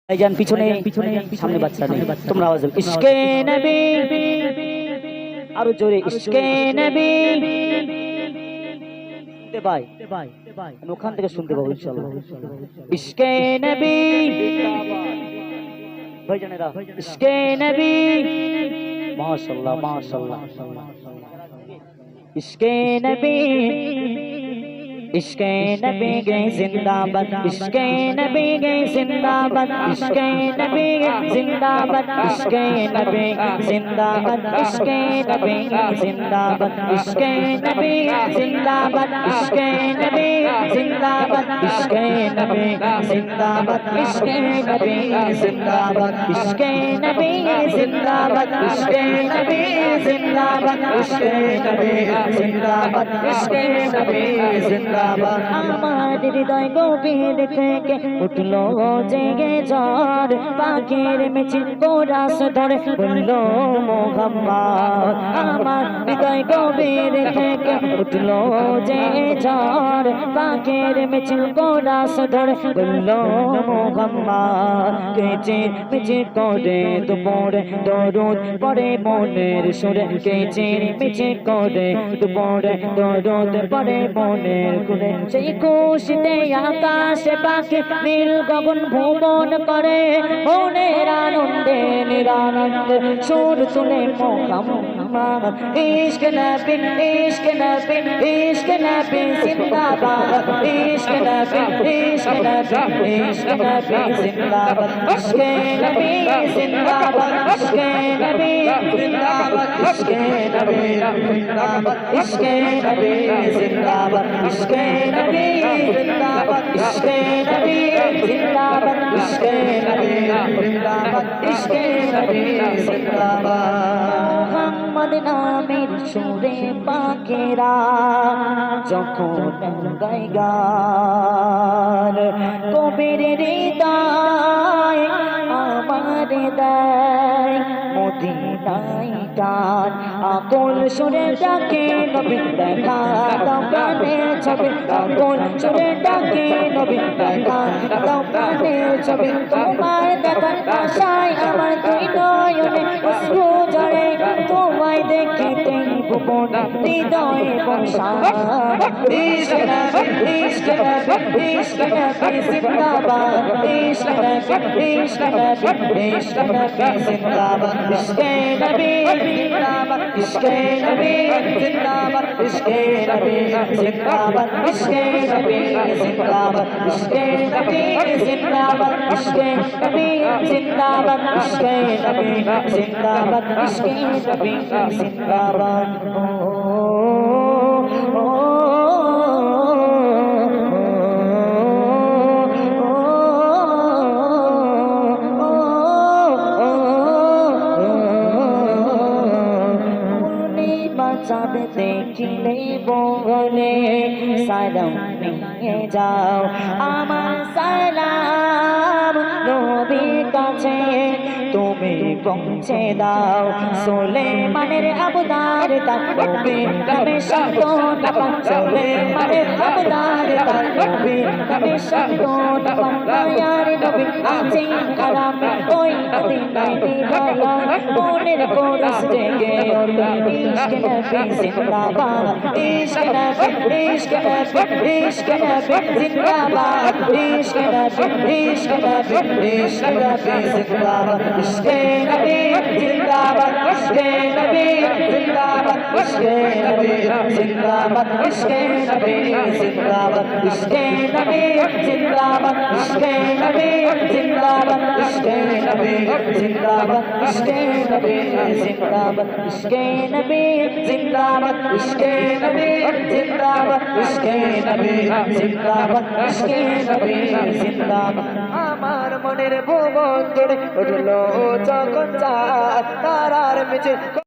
ভাইজান পিছনে সামনে বাচ্চা নেই, তোমরা আওয়াজ দাও ইশকে নবী, আরো জোরে ইশকে নবী। ভাই আমি ওখান থেকে শুনতে পাবো ইনশাআল্লাহ। ইশকে নবী ভাইজানেরা, ইশকে নবী, মাশাআল্লাহ মাশাআল্লাহ। ইশকে নবী, इश्क़े नबी के जिंदाबाद, इश्क़े नबी के जिंदाबाद, इश्क़े नबी के जिंदाबाद, इश्क़े नबी जिंदाबाद, इश्क़े नबी जिंदाबाद, इश्क़े नबी जिंदाबाद, इश्क़े नबी जिंदाबाद, इश्क़े नबी जिंदाबाद, इश्क़े नबी जिंदाबाद, इश्क़े नबी जिंदाबाद, इश्क़े नबी जिंदाबाद, इश्क़े नबी जिंदाबाद, इश्क़े नबी जिंदाबाद। আমার হৃদয় গভীর থেকে উঠলো জেগে ঝড়, পাখির মিছিল কোরাস ধরে বলল মোহাম্মদ। আমার হৃদয় গভীর থেকে উঠলো জেগে ঝড়, পাখির মিছিল কোরাস ধরে বলল মোহাম্মদ। কিচির মিচির করে দুপুরে দরুদ পড়ে মনের সুরে, কিচির মিচির করে দুপুরে দরুদ পড়ে মনের সুরে। সেই খুশিতে আকাশে পাখি নীল গগন ভ্রমণ করে, মনের আনন্দে নিরানন্দে সুর তুলে মোহাম্মদ। ইশক নবী, ইশক নবী, ইশক নবী জিন্দাবাদ, ইশক নবী, ইশক নবী, ইশক নবী জিন্দাবাদ, ইশকে নবী জিন্দাবাদ, ইশকে নবী জিন্দাবাদ, ইশকে নবী জিন্দাবাদ, ইশকে নবী জিন্দাবাদ, ইশকে নবী জিন্দাবাদ, ইশকে নবী জিন্দাবাদ, ইশকে নবী জিন্দাবাদ, ইশকে নবী জিন্দাবাদ। মোহাম্মদ নামের সুরে পাখিরা যখন গায় গান, কবির হৃদয় আমার দেয় মদিনায় টান। আকুল সুরে ডাকে নবী দেখা দাও প্রাণের ছবি, আকুল সুরে ডাকে নবী দেখা দাও প্রাণের ছবি। তোমার দেখার আশায় আমার দুই নয়নে অশ্রু ঝরে, তোমায় দেখিতে ভুবন হৃদয়ে বর্ষণ। ইশক নবী, ইশক নবী, ইশক নবী জিন্দাবাদ, ইশক নবী, ইশক নবী, ইশক নবী জিন্দাবাদ, ইশকে নবী জিন্দাবাদ, ইশকে নবী জিন্দাবাদ, ইশকে নবী জিন্দাবাদ, ইশকে নবী জিন্দাবাদ, ইশকে নবী জিন্দাবাদ, ইশকে নবী জিন্দাবাদ, ইশকে নবী জিন্দাবাদ, ইশকে নবী জিন্দাবাদ। চাঁদ দেখিলে বলে সালাম নিয়ে যাও, আমার সালাম নবীর কাছে তুমি পৌঁছে দাও। সুলেমানের আবদার তার নবী নামে সান্ত্বনা পান, সুলেমানের আবদার তার নবী নামে সান্ত্বনা পান। মায়ার নবী আছেন আরামে ওই মদিনায় নিরালায়, মনের কোরাস জেগে ওঠে ইশক নবী জিন্দাবাদ, ইশক নবী, ইশক নবী, ইশক নবী জিন্দাবাদ, ইশক নবী, ইশক নবী, ইশক নবী জিন্দাবাদ, ইশকে নবী জিন্দাবাদ, ইশকে নবী জিন্দাবাদ, ইশকে নবী জিন্দাবাদ, ইশকে নবী জিন্দাবাদ, ইশকে নবী জিন্দাবাদ, ইশকে নবী জিন্দাবাদ, ইশকে নবী জিন্দাবাদ, ইশকে নবী জিন্দাবাদ, ইশকে নবী জিন্দাবাদ, ইশকে নবী জিন্দাবাদ, ইশকে নবী জিন্দাবাদ, ইশকে নবী জিন্দাবাদ। আমার মনের ভুবন জুড়ে উঠলো যখন চাঁদ তারার মিছিল।